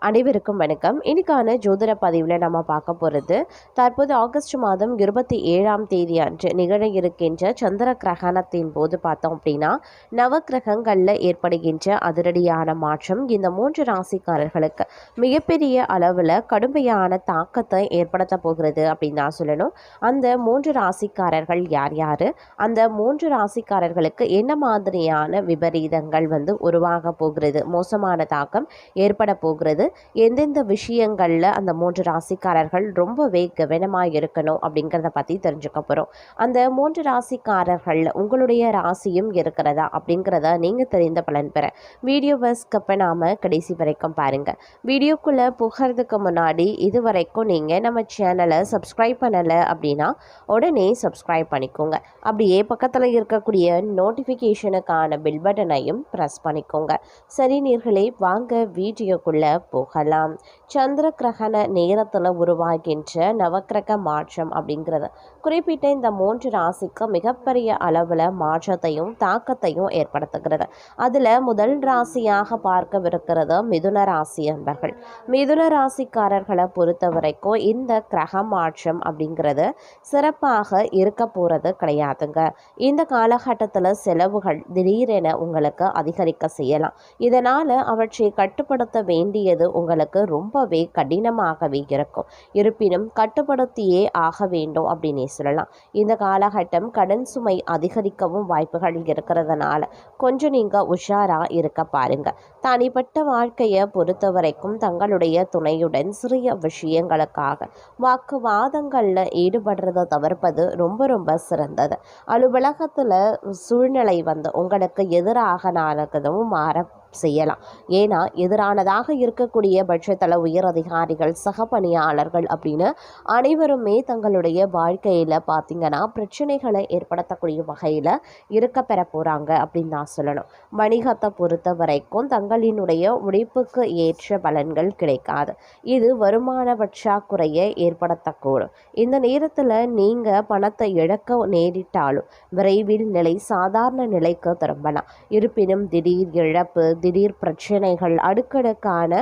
அனைவருக்கும் வணக்கம். இன்னைக்கான ஜோதிட பதிவில் நம்ம பார்க்க போகிறது தற்போது ஆகஸ்ட் மாதம் 27ஆம் தேதி அன்று நிகழ இருக்கின்ற சந்திர கிரகணத்தின் போது பார்த்தோம் அப்படின்னா நவ கிரகங்களில் ஏற்படுகின்ற அதிரடியான மாற்றம் இந்த 3 ராசிக்காரர்களுக்கு மிகப்பெரிய அளவில் கடுமையான தாக்கத்தை ஏற்படுத்த போகிறது அப்படின்னு தான் சொல்லணும். அந்த 3 ராசிக்காரர்கள் யார் யார், அந்த 3 ராசிக்காரர்களுக்கு என்ன மாதிரியான விபரீதங்கள் உருவாக போகிறது, மோசமான தாக்கம் ஏற்பட போகிறது, எந்தெந்த விஷயங்களில் அந்த 3 ராசிக்காரர்கள் ரொம்பவே கவனமாக இருக்கணும் அப்படிங்கிறத பற்றி தெரிஞ்சுக்க போகிறோம். அந்த 3 ராசிக்காரர்கள் உங்களுடைய ராசியும் இருக்கிறதா அப்படிங்கிறத நீங்கள் தெரிந்த பலன் பெற வீடியோவை ஸ்கிப் பண்ணாமல் கடைசி வரைக்கும் பாருங்கள். வீடியோக்குள்ளே போகிறதுக்கு முன்னாடி இது வரைக்கும் நீங்கள் நம்ம சேனலை சப்ஸ்கிரைப் பண்ணலை அப்படின்னா உடனே சப்ஸ்கிரைப் பண்ணிக்கோங்க. அப்படியே பக்கத்தில் இருக்கக்கூடிய நோட்டிஃபிகேஷனுக்கான பெல் பட்டனையும் ப்ரெஸ் பண்ணிக்கோங்க. சரி நேயர்களே, வாங்க வீடியோக்குள்ளே போகலாம். சந்திர கிரகண நேரத்தில் உருவாகின்ற நவக்கிரக மாற்றம் அப்படிங்கிறது குறிப்பிட்ட இந்த 3 ராசிக்கு மிகப்பெரிய அளவில் மாற்றத்தையும் தாக்கத்தையும் ஏற்படுத்துகிறது. அதில் முதல் ராசியாக பார்க்கவிருக்கிறது மிதுன ராசி அன்பர்கள். மிதுன ராசிக்காரர்களை பொறுத்த வரைக்கும் இந்த கிரக மாற்றம் அப்படிங்கிறது சிறப்பாக இருக்க போகிறது கிடையாதுங்க. இந்த காலகட்டத்தில் செலவுகள் திடீரென உங்களுக்கு அதிகரிக்க செய்யலாம். இதனால் அவற்றை கட்டுப்படுத்த வேண்டியது உங்களுக்கு ரொம்பவே கடினமாகவே இருக்கும். இருப்பினும் கட்டுப்படுத்தியே ஆக வேண்டும் அப்படின்னே சொல்லலாம். இந்த காலகட்டம் கடன் சுமை அதிகரிக்கவும் வாய்ப்புகள் இருக்கிறதுனால கொஞ்சம் நீங்க உஷாரா இருக்க பாருங்க. தனிப்பட்ட வாழ்க்கையை பொறுத்த வரைக்கும் தங்களுடைய துணையுடன் சிறிய விஷயங்களுக்காக வாக்குவாதங்கள்ல ஈடுபடுறதை தவிர்ப்பது ரொம்ப ரொம்ப சிறந்தது. அலுவலகத்துல சூழ்நிலை உங்களுக்கு எதிராக நாளதும் மாற செய்யலாம். ஏன்னா எதிரானதாக இருக்கக்கூடிய பட்சத்தில் உயர் அதிகாரிகள், சக பணியாளர்கள் அப்படின்னு அனைவருமே தங்களுடைய வாழ்க்கையில் பார்த்திங்கன்னா பிரச்சனைகளை ஏற்படுத்தக்கூடிய வகையில் இருக்க பெற போகிறாங்க அப்படின்னு தான் சொல்லணும். வணிகத்தை பொறுத்த வரைக்கும் தங்களினுடைய உழைப்புக்கு ஏற்ற பலன்கள் கிடைக்காது. இது வருமான பற்றாக்குறையை ஏற்படுத்தக்கூடும். இந்த நேரத்தில் நீங்கள் பணத்தை இழக்க நேரிட்டாலும் விரைவில் நிலை சாதாரண நிலைக்கு திரும்பலாம். இருப்பினும் திடீர் இழப்பு, திடீர் பிரச்சனைகள், அடுக்கடுக்கான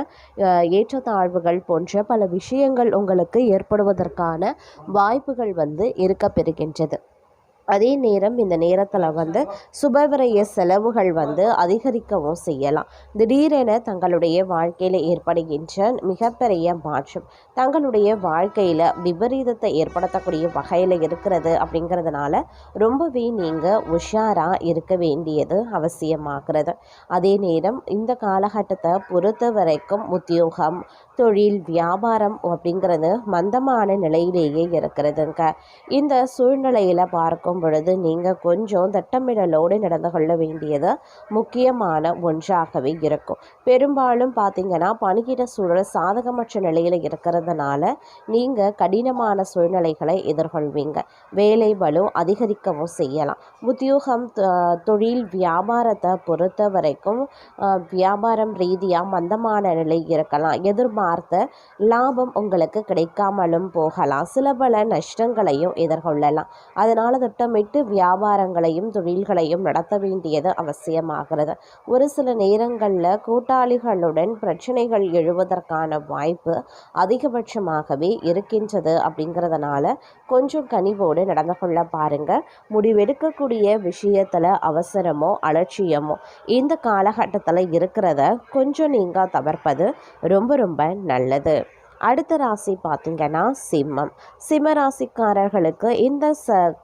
ஏற்றத்தாழ்வுகள் போன்ற பல விஷயங்கள் உங்களுக்கு ஏற்படுவதற்கான வாய்ப்புகள் இருக்க பெறுகின்றது. அதே நேரம் இந்த நேரத்தில் சுபவிரய செலவுகள் அதிகரிக்கவும் செய்யலாம். திடீரென தங்களுடைய வாழ்க்கையில் ஏற்படுகின்ற மிகப்பெரிய மாற்றம் தங்களுடைய வாழ்க்கையில் விபரீதத்தை ஏற்படுத்தக்கூடிய வகையில் இருக்கிறது. அப்படிங்கிறதுனால ரொம்பவே நீங்கள் உஷாராக இருக்க வேண்டியது அவசியமாகிறது. அதே நேரம் இந்த காலகட்டத்தை பொறுத்த வரைக்கும் உத்தியோகம், தொழில், வியாபாரம் அப்படிங்கிறது மந்தமான நிலையிலேயே இருக்கிறதுங்க. இந்த சூழ்நிலையில் பார்க்கும் பொழுது நீங்கள் கொஞ்சம் திட்டமிடலோடு நடந்து கொள்ள வேண்டியது முக்கியமான ஒன்றாகவே இருக்கும். பெரும்பாலும் பார்த்தீங்கன்னா பணியிட சூழல் சாதகமற்ற நிலையில் இருக்கிறதுனால நீங்கள் கடினமான சூழ்நிலைகளை எதிர்கொள்வீங்க. வேலை பளு அதிகரிக்கவும் செய்யலாம். உத்தியோகம், தொழில், வியாபாரத்தை பொறுத்த வரைக்கும் வியாபாரம் ரீதியாக மந்தமான நிலை இருக்கலாம். எதிர்பார்த்த லாபம் உங்களுக்கு கிடைக்காமலும் போகலாம். சில பல நஷ்டங்களையும் எதிர்கொள்ளலாம். அதனால் திட்டமிட்டு வியாபாரங்களையும் தொழில்களையும் நடத்த வேண்டியது அவசியமாகிறது. ஒரு சில நேரங்களில் கூட்டாளிகளுடன் பிரச்சனைகள் எழுவதற்கான வாய்ப்பு அதிகபட்சமாகவே இருக்கின்றது. அப்படிங்கிறதுனால கொஞ்சம் கனிவோடு நடந்து கொள்ள பாருங்க. முடிவெடுக்கக்கூடிய விஷயத்தில் அவசரமோ அலட்சியமோ இந்த காலகட்டத்தில் இருக்கிறத கொஞ்சம் நீங்கள் தவிர்ப்பது ரொம்ப ரொம்ப நல்லது. அடுத்த ராசி பார்த்திங்கன்னா சிம்மம். சிம்ம ராசிக்காரர்களுக்கு இந்த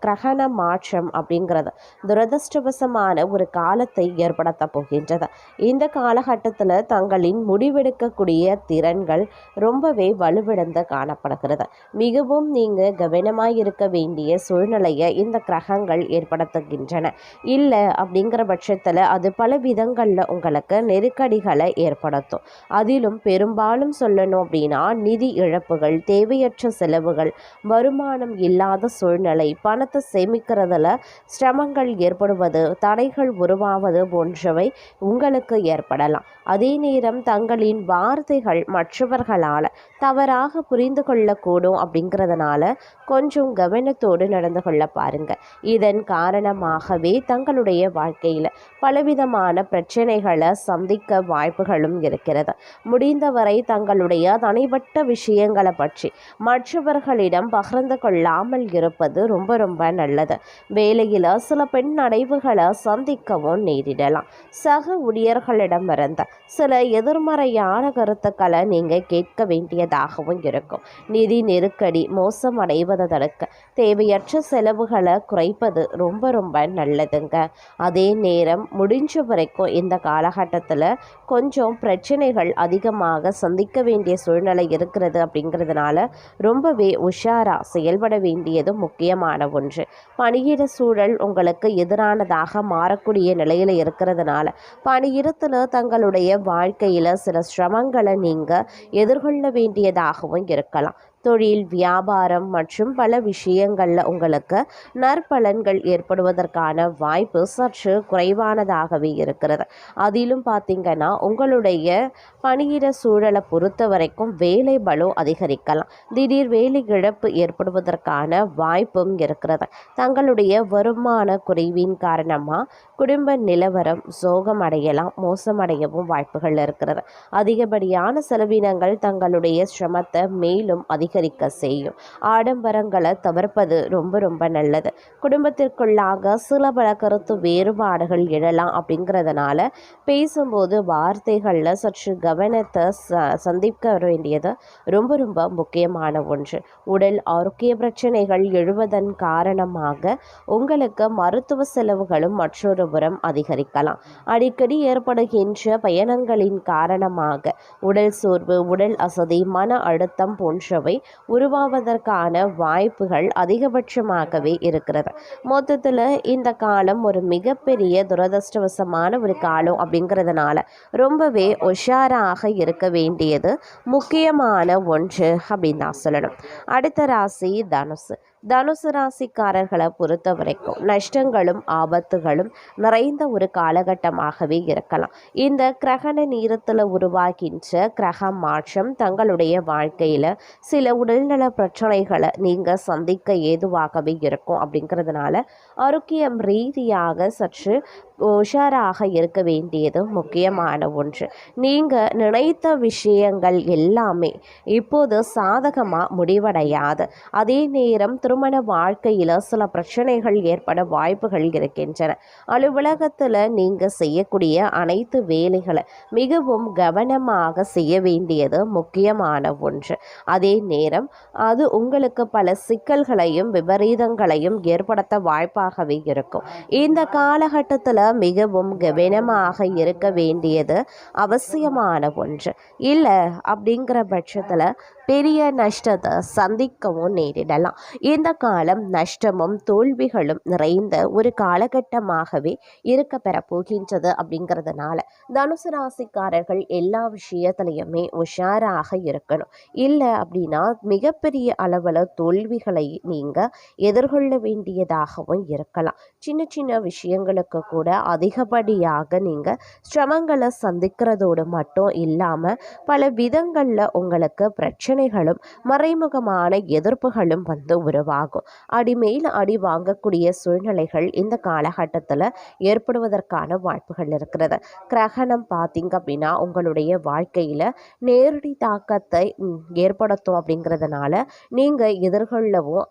கிரகண மாற்றம் அப்படிங்கிறது துரதிருஷ்டவசமான ஒரு காலத்தை ஏற்படுத்த போகின்றது. இந்த காலகட்டத்தில் தங்களின் முடிவெடுக்கக்கூடிய திறன்கள் ரொம்பவே வலுவிழந்து காணப்படுகிறது. மிகவும் நீங்கள் கவனமாக இருக்க வேண்டிய சூழ்நிலையை இந்த கிரகங்கள் ஏற்படுத்துகின்றன. இல்லை அப்படிங்கிற பட்சத்தில் அது பல விதங்களில் உங்களுக்கு நெருக்கடிகளை ஏற்படுத்தும். அதிலும் பெரும்பாலும் சொல்லணும் அப்படின்னா நிதி இழப்புகள், தேவையற்ற செலவுகள், வருமானம் இல்லாத சூழ்நிலை, பணத்தை சேமிக்கிறதுல சிரமங்கள் ஏற்படுவது, தடைகள் உருவாவது போன்றவை உங்களுக்கு ஏற்படலாம். அதே நேரம் தங்களின் வார்த்தைகள் மற்றவர்களால் தவறாக புரிந்து கொள்ளக்கூடும். அப்படிங்கிறதுனால கொஞ்சம் கவனத்தோடு நடந்து கொள்ள பாருங்க. இதன் காரணமாகவே தங்களுடைய வாழ்க்கையில் பலவிதமான பிரச்சனைகளை சந்திக்க வாய்ப்புகளும் இருக்கிறது. முடிந்தவரை தங்களுடைய தனிப்பட்ட விஷயங்களை பற்றி மற்றவர்களிடம் பகிர்ந்து கொள்ளாமல் இருப்பது ரொம்ப ரொம்ப நல்லது. வேலையில் சில பெண் அடைவுகளை சந்திக்கவும் நேரிடலாம். சக ஊழியர்களிடமிருந்த சில எதிர்மறையான கருத்துக்களை நீங்கள் கேட்க வேண்டியதாகவும் இருக்கும். நிதி நெருக்கடி மோசமடைவதை தடுக்க தேவையற்ற செலவுகளை குறைப்பது ரொம்ப ரொம்ப நல்லதுங்க. அதே நேரம் முடிஞ்ச வரைக்கும் இந்த காலகட்டத்தில் கொஞ்சம் பிரச்சனைகள் அதிகமாக சந்திக்க வேண்டிய சூழ்நிலை இருக்கிறது. அப்படிங்கிறதுனால ரொம்பவே உஷாராக செயல்பட வேண்டியது முக்கியமான ஒன்று. பணியிட சூழல் உங்களுக்கு எதிரானதாக மாறக்கூடிய நிலையில் இருக்கிறதுனால பணியிடத்தில் தங்களுடைய வாழ்க்கையில் சில சிரமங்களை நீங்கள் எதிர்கொள்ள வேண்டியதாகவும் இருக்கலாம். தொழில், வியாபாரம் மற்றும் பல விஷயங்களில் உங்களுக்கு நற்பலன்கள் ஏற்படுவதற்கான வாய்ப்பு சற்று குறைவானதாகவே இருக்கிறது. அதிலும் பார்த்திங்கன்னா உங்களுடைய பணியிட சூழலை பொறுத்த வரைக்கும் வேலை பளு அதிகரிக்கலாம். திடீர் வேலை இழப்பு ஏற்படுவதற்கான வாய்ப்பும் இருக்கிறது. தங்களுடைய வருமான குறைவின் காரணமாக குடும்ப நிலவரம் சோகமடையலாம், மோசமடையவும் வாய்ப்புகள் இருக்கிறது. அதிகப்படியான செலவினங்கள் தங்களுடைய சிரமத்தை மேலும் அதிகரிக்க செய்யும். ஆடம்பரங்களை தவிர்ப்பது ரொம்ப ரொம்ப நல்லது. குடும்பத்திற்குள்ளாக சில பல கருத்து வேறுபாடுகள் எழலாம். அப்படிங்கிறதுனால பேசும்போது வார்த்தைகளில் சற்று கவனத்தை சந்திக்க வேண்டியது ரொம்ப ரொம்ப முக்கியமான ஒன்று. உடல் ஆரோக்கிய பிரச்சனைகள் எழுவதன் காரணமாக உங்களுக்கு மருத்துவ செலவுகளும் மற்றொரு புறம் அதிகரிக்கலாம். அடிக்கடி ஏற்படுகின்ற பயணங்களின் காரணமாக உடல் சோர்வு, உடல் அசதி, மன அழுத்தம் போன்றவை உருவாவதற்கான வாய்ப்புகள் அதிகபட்சமாகவே இருக்கிறது. மொத்தத்தில் இந்த காலம் ஒரு மிகப்பெரிய துரதிர்ஷ்டவசமான ஒரு காலம். அப்படிங்கிறதுனால ரொம்பவே உஷாராக இருக்க வேண்டியது முக்கியமான ஒன்று அப்படின்னு நான் சொல்லணும். அடுத்த ராசி தனுசு. தனுசு ராசிக்காரர்களை பொறுத்த வரைக்கும் நஷ்டங்களும் ஆபத்துகளும் நிறைந்த ஒரு காலகட்டமாகவே இருக்கலாம். இந்த கிரகண நேரத்தில் உருவாகின்ற கிரக மாற்றம் தங்களுடைய வாழ்க்கையில் சில உடல்நல பிரச்சனைகளை நீங்கள் சந்திக்க ஏதுவாகவே இருக்கும். அப்படிங்கிறதுனால ஆரோக்கியம் ரீதியாக சற்று உஷாராக இருக்க வேண்டியது முக்கியமான ஒன்று. நீங்கள் நினைத்த விஷயங்கள் எல்லாமே இப்போது சாதகமாக முடிவடையாது. அதே நேரம் திருமண வாழ்க்கையில் சில பிரச்சனைகள் ஏற்பட வாய்ப்புகள் இருக்கின்றன. அலுவலகத்தில் நீங்கள் செய்யக்கூடிய அனைத்து வேலைகளை மிகவும் கவனமாக செய்ய வேண்டியது முக்கியமான ஒன்று. அதே நேரம் அது உங்களுக்கு பல சிக்கல்களையும் விபரீதங்களையும் ஏற்படுத்த வாய்ப்பாகவே இருக்கும். இந்த காலகட்டத்தில் மிகவும் கவனமாக இருக்க வேண்டியது அவசியமான ஒன்று. இல்லை அப்படிங்கிற பட்சத்தில் பெரிய நஷ்டத்தை சந்திக்கவும் நேரிடலாம். இந்த காலம் நஷ்டமும் தோல்விகளும் நிறைந்த ஒரு காலகட்டமாகவே இருக்க பெற போகின்றது. அப்படிங்கிறதுனால தனுசு ராசிக்காரர்கள் எல்லா விஷயத்திலையுமே உஷாராக இருக்கணும். இல்லை அப்படின்னா மிகப்பெரிய அளவில் தோல்விகளை நீங்கள் எதிர்கொள்ள வேண்டியதாகவும் இருக்கலாம். சின்ன சின்ன விஷயங்களுக்கு கூட அதிகப்படியாக நீங்கள் சிரமங்களை சந்திக்கிறதோடு மட்டும் இல்லாமல் பல விதங்களில் உங்களுக்கு பிரச்சனைகளும் மறைமுகமான எதிர்ப்புகளும் வந்து உருவாகும். அடிமேல் அடி வாங்கக்கூடிய சூழ்நிலைகள் இந்த காலகட்டத்தில் ஏற்படுவதற்கான வாய்ப்புகள் இருக்கிறது. கிரகணம் பார்த்தீங்க அப்படின்னா உங்களுடைய வாழ்க்கையில் நேரடி தாக்கத்தை ஏற்படுத்தும். அப்படிங்கிறதுனால நீங்கள் எதிர்கொள்ளவும்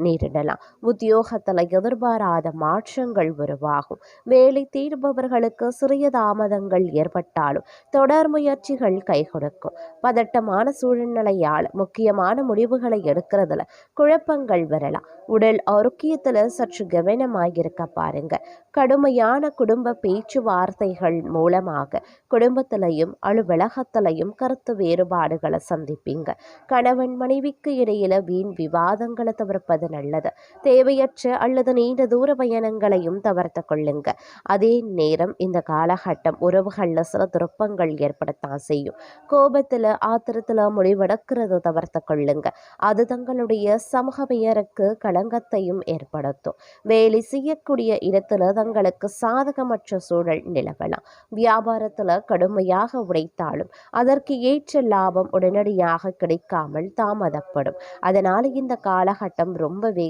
நேரிடலாம். உத்தியோகத்தில் எதிர்பாராத மாற்றங்கள் உருவாகும். வேலை தேடுபவர்களுக்கு சிறிய தாமதங்கள் ஏற்பட்டாலும் தொடர் முயற்சிகள் கை கொடுக்கும். பதட்டமான சூழ்நிலையால் முக்கியமான முடிவுகளை எடுக்கிறதுல குழப்பங்கள் வரலாம். உடல் ஆரோக்கியத்தில் சற்று கவனமாக இருக்க பாருங்க. கடுமையான குடும்ப பேச்சுவார்த்தைகள் மூலமாக குடும்பத்திலையும் அலுவலகத்திலையும் கருத்து வேறுபாடுகளை சந்திப்பீங்க. கணவன் மனைவிக்கு இடையில வீண் விவாதங்களை தவிர்ப்பது நல்லது. தேவையற்ற அல்லது நீண்ட தூர பயணங்களையும் தவிர்த்து கொள்ளுங்க. அதே நேரம் இந்த காலகட்டம் உறவுகளில் சில திருப்பங்கள் ஏற்படத்தான் செய்யும். கோபத்தில் ஆத்திரத்தில் முடிவெடுக்கிற பேசுறதை தவிர்த்து கொள்ளுங்க. அது தங்களுடைய சமூக பெயருக்கு களங்கத்தையும் ஏற்படுத்தும். வேலை செய்யக்கூடிய இடத்துல தங்களுக்கு சாதகமற்ற சூழல் நிலவலாம். வியாபாரத்துல கடுமையாக உழைத்தாலும் அதற்கு ஏற்ற லாபம் உடனடியாக கிடைக்காமல் தாமதப்படும். அதனால இந்த காலகட்டம் ரொம்பவே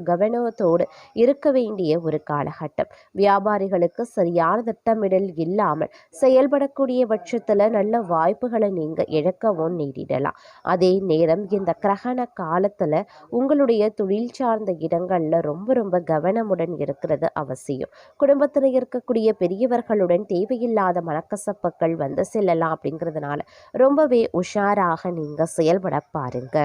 கவனத்தோடு இருக்க வேண்டிய ஒரு காலகட்டம். வியாபாரிகளுக்கு சரியான திட்டமிடல் இல்லாமல் செயல்படக்கூடிய பட்சத்துல நல்ல வாய்ப்புகளை நீங்க இழக்கவும் நேரிடலாம். அதே நேரம் இந்த கிரகண காலத்துல உங்களுடைய தொழில் சார்ந்த இடங்கள்ல ரொம்ப ரொம்ப கவனமுடன் இருக்கிறது அவசியம். குடும்பத்தில் இருக்கக்கூடிய பெரியவர்களுடன் தேவையில்லாத மனக்கசப்புகள் வந்து செல்லலாம். அப்படிங்கிறதுனால ரொம்பவே உஷாராக நீங்க செயல்பட பாருங்க.